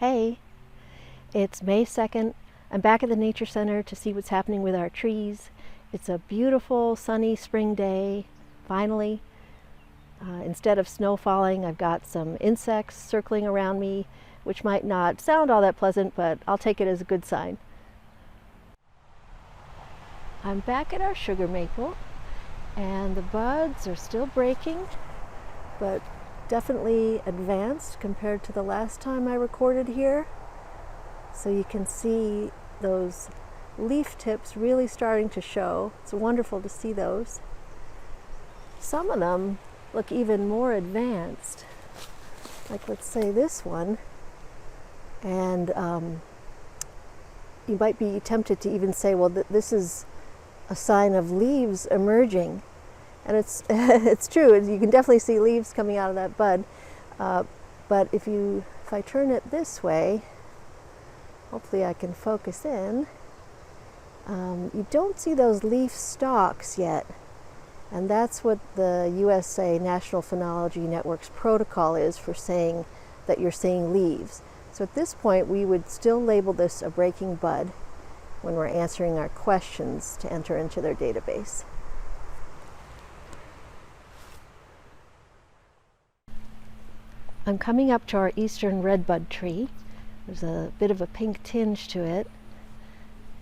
Hey, it's May 2nd. I'm back at the Nature Center to see what's happening with our trees. It's a beautiful sunny spring day, finally. Instead of snow falling, I've got some insects circling around me, which might not sound all that pleasant, but I'll take it as a good sign. I'm back at our sugar maple, and the buds are still breaking, but definitely advanced compared to the last time I recorded here. So you can see those leaf tips really starting to show. It's wonderful to see those. Some of them look even more advanced, like let's say this one, and you might be tempted to even say, well, this is a sign of leaves emerging. And it's it's true. You can definitely see leaves coming out of that bud. But if I turn it this way, hopefully I can focus in. You don't see those leaf stalks yet, and that's what the USA National Phenology Network's protocol is for saying that you're seeing leaves. So at this point, we would still label this a breaking bud when we're answering our questions to enter into their database. I'm coming up to our eastern redbud tree. There's a bit of a pink tinge to it,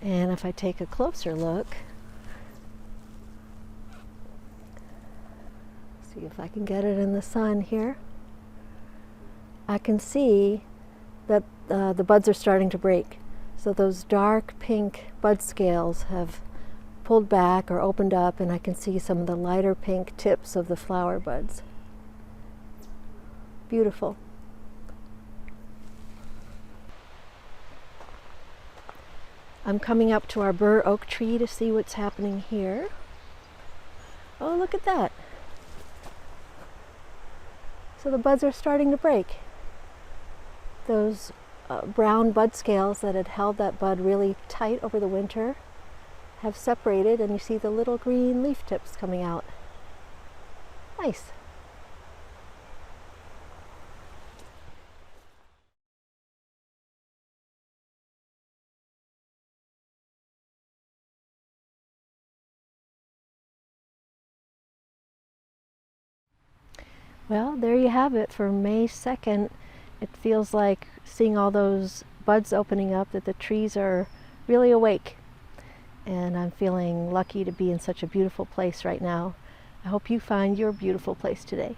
and if I take a closer look, see if I can get it in the sun here, I can see that the buds are starting to break. So those dark pink bud scales have pulled back or opened up, and I can see some of the lighter pink tips of the flower buds. Beautiful. I'm coming up to our Bur Oak tree to see what's happening here. Oh, look at that. So the buds are starting to break. Those brown bud scales that had held that bud really tight over the winter have separated, and you see the little green leaf tips coming out. Nice. Well, there you have it for May 2nd. It feels like, seeing all those buds opening up, that the trees are really awake. And I'm feeling lucky to be in such a beautiful place right now. I hope you find your beautiful place today.